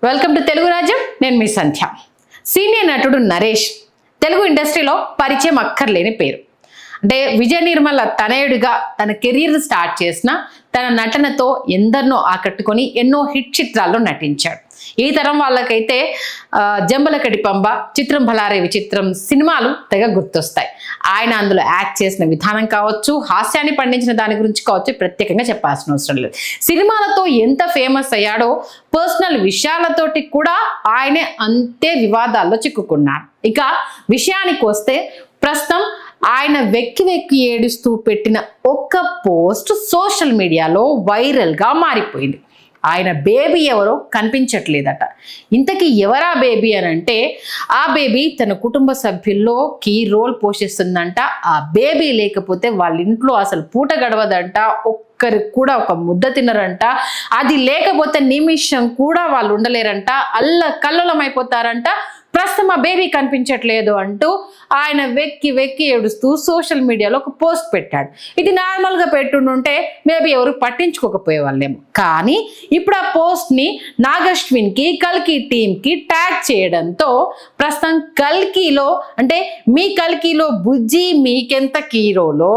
Welcome to Telugu రాజ్యం. నేను మీ సంధ్య. Senior నటుడు నరేష్ తెలుగు ఇండస్ట్రీలో పరిచయం అక్కర్లేని పేరు. అంటే విజయ నిర్మల తనయుడిగా తన కెరీర్ స్టార్ట్ చేసిన తన నటనతో ఎందరినో ఆకట్టుకొని ఎన్నో హిట్ చిత్రాల్లో నటించాడు. ఈ తరం వాళ్ళకైతే జంబలకడి పంబ, చిత్రం భలారే విచిత్రం సినిమాలు తెగ గుర్తొస్తాయి. ఆయన అందులో యాక్ట్ చేసిన విధానం కావచ్చు, హాస్యాన్ని పండించిన దాని గురించి కావచ్చు ప్రత్యేకంగా చెప్పాల్సిన అవసరం లేదు. సినిమాలతో ఎంత ఫేమస్ అయ్యాడో పర్సనల్ విషయాలతోటి కూడా ఆయనే అంతే వివాదాల్లో చిక్కుకున్నాడు. ఇక విషయానికి వస్తే ప్రస్తుతం ఆయన వెక్కి వెక్కి ఏడుస్తూ పెట్టిన ఒక్క పోస్ట్ సోషల్ మీడియాలో వైరల్గా మారిపోయింది. ఆయన బేబీ ఎవరో కనిపించట్లేదట. ఇంతకీ ఎవరా బేబీ అని అంటే, ఆ బేబీ తన కుటుంబ సభ్యుల్లో కీ రోల్ పోషిస్తుందంట. ఆ బేబీ లేకపోతే వాళ్ళ ఇంట్లో అసలు పూట గడవదంట, ఒక్కరికి కూడా ఒక ముద్ద తినరంట. అది లేకపోతే నిమిషం కూడా వాళ్ళు ఉండలేరంట, కల్లోలమైపోతారంట. ప్రస్తుతం ఆ బేబీ కనిపించట్లేదు అంటూ ఆయన వెక్కి వెక్కి ఏడుస్తూ సోషల్ మీడియాలో ఒక పోస్ట్ పెట్టాడు. ఇది నార్మల్గా పెట్టుంటే మేబీ ఎవరు పట్టించుకోకపోయే వాళ్ళేమో. కానీ ఇప్పుడు ఆ పోస్ట్ని నాగశ్విన్కి, కల్కి టీంకి ట్యాగ్ చేయడంతో ప్రస్తుతం కల్కిలో అంటే మీ కల్కిలో బుజ్జి మీకెంత కీరోలో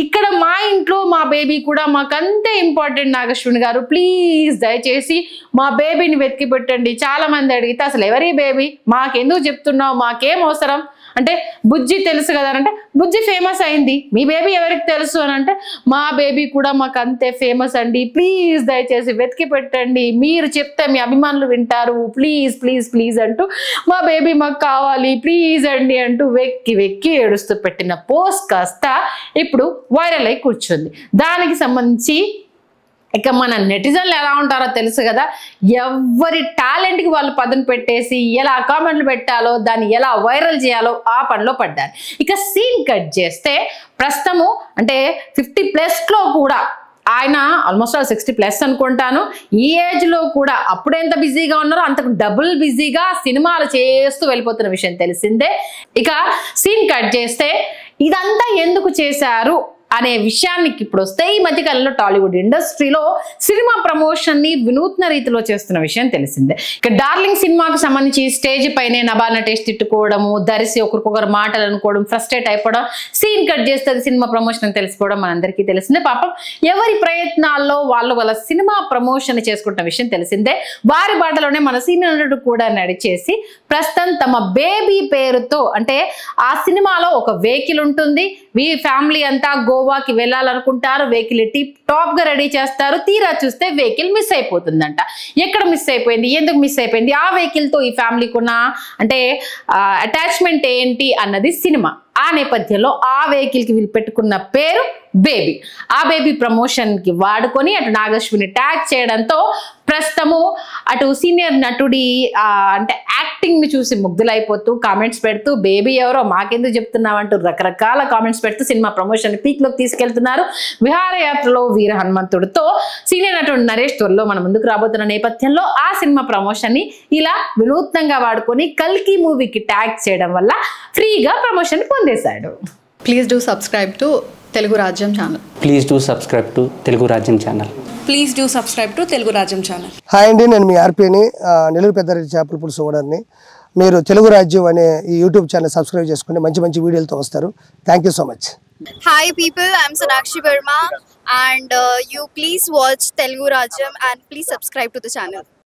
ఇక్కడ మా ఇంట్లో మా బేబీ కూడా మాకంతే ఇంపార్టెంట్. నాగశ్విన్ గారు ప్లీజ్ దయచేసి మా బేబీని వెతికి పెట్టండి. చాలా మంది అడిగితే అసలు ఎవరి బేబీ, మాకెందుకు చెప్తున్నావు, మాకేం అవసరం అంటే బుజ్జి తెలుసు కదా అంటే, బుజ్జి ఫేమస్ అయింది, మీ బేబీ ఎవరికి తెలుసు అని అంటే, మా బేబీ కూడా మాకు అంతే ఫేమస్ అండి, ప్లీజ్ దయచేసి వెతికి పెట్టండి, మీరు చెప్తే మీ అభిమానులు వింటారు, ప్లీజ్ ప్లీజ్ ప్లీజ్ అంటూ మా బేబీ మాకు కావాలి ప్లీజ్ అండి అంటూ వెక్కి వెక్కి ఏడుస్తూ పెట్టిన పోస్ట్ కాస్త ఇప్పుడు వైరల్ అయి కూర్చుంది. దానికి సంబంధించి ఇక మన నెటిజన్లు ఎలా ఉంటారో తెలుసు కదా, ఎవరి టాలెంట్కి వాళ్ళు పదును పెట్టేసి ఎలా కామెంట్లు పెట్టాలో, దాన్ని ఎలా వైరల్ చేయాలో ఆ పనిలో పడ్డారు. ఇక సీన్ కట్ చేస్తే ప్రస్తుతము అంటే 50+ కూడా ఆయన ఆల్మోస్ట్ 60+ అనుకుంటాను. ఈ ఏజ్లో కూడా అప్పుడు ఎంత బిజీగా ఉన్నారో అంతకు డబుల్ బిజీగా సినిమాలు చేస్తూ వెళ్ళిపోతున్న విషయం తెలిసిందే. ఇక సీన్ కట్ చేస్తే ఇదంతా ఎందుకు చేశారు అనే విషయానికి ఇప్పుడు వస్తే, ఈ మధ్యకాలంలో టాలీవుడ్ ఇండస్ట్రీలో సినిమా ప్రమోషన్ ని వినూత్న రీతిలో చేస్తున్న విషయం తెలిసిందే. ఇక డార్లింగ్ సినిమాకు సంబంధించి స్టేజ్ పైనే నభా నటేష్ తిట్టుకోవడము, ధరిసి ఒకరికొకరు మాటలు అనుకోవడం, ఫ్రస్ట్రేట్ అయిపోవడం, సీన్ కట్ చేస్తే సినిమా ప్రమోషన్ అని తెలిసిపోవడం మనందరికీ తెలిసిందే. పాపం ఎవరి ప్రయత్నాల్లో వాళ్ళు వాళ్ళ సినిమా ప్రమోషన్ చేసుకుంటున్న విషయం తెలిసిందే. వారి బాటలోనే మన సీనియర్ నటుడు కూడా నడిచేసి ప్రస్తుతం తమ బేబీ పేరుతో అంటే ఆ సినిమాలో ఒక వెహికల్ ఉంటుంది, మీ ఫ్యామిలీ అంతా గోవాకి వెళ్ళాలనుకుంటారు, వెహికల్ టిప్ టాప్ గా రెడీ చేస్తారు, తీరా చూస్తే వెహికల్ మిస్ అయిపోతుందంట. ఎక్కడ మిస్ అయిపోయింది, ఎందుకు మిస్ అయిపోయింది, ఆ వెహికల్ తో ఈ ఫ్యామిలీకి ఉన్న అంటే అటాచ్మెంట్ ఏంటి అన్నది సినిమా. ఆ నేపథ్యంలో ఆ వెహికల్ కి వీళ్ళు పెట్టుకున్న పేరు బేబీ. ఆ బేబీ ప్రమోషన్ కి వాడుకొని అటు నాగశ్విని ట్యాగ్ చేయడంతో ప్రస్తుతము అటు సీనియర్ నటుడి అంటే యాక్టింగ్ ని చూసి ముగ్ధులైపోతూ కామెంట్స్ పెడుతూ, బేబీ ఎవరో మాకెందుకు చెప్తున్నామంటూ రకరకాల కామెంట్స్ పెడుతూ సినిమా ప్రమోషన్ పీక్ లోకి తీసుకెళ్తున్నారు. విహారయాత్రలో వీర హనుమంతుడితో సీనియర్ నటుడు నరేష్ త్వరలో మన ముందుకు రాబోతున్న నేపథ్యంలో ఆ సినిమా ప్రమోషన్ ని ఇలా వినూత్నంగా వాడుకొని కల్కి మూవీకి ట్యాగ్ చేయడం వల్ల ఫ్రీగా ప్రమోషన్ పొందేశాడు. Please do subscribe to Telugu Rajyam channel. Please do subscribe to Telugu Rajyam channel. Please do subscribe to Telugu Rajyam channel. Hi అండి, నేను మీ ఆర్పీని, నెల్లూరు పెద్దారెడ్డి చేపల పులుసు ఓనర్ని. మీరు తెలుగు రాజ్యం అనే ఈ యూట్యూబ్ ఛానల్ సబ్స్క్రైబ్ చేసుకుని మంచి మంచి వీడియోలతో వస్తారు. Thank you so much. Hi people, I'm Sonakshi Verma and you please watch Telugu Rajyam and please subscribe to the channel.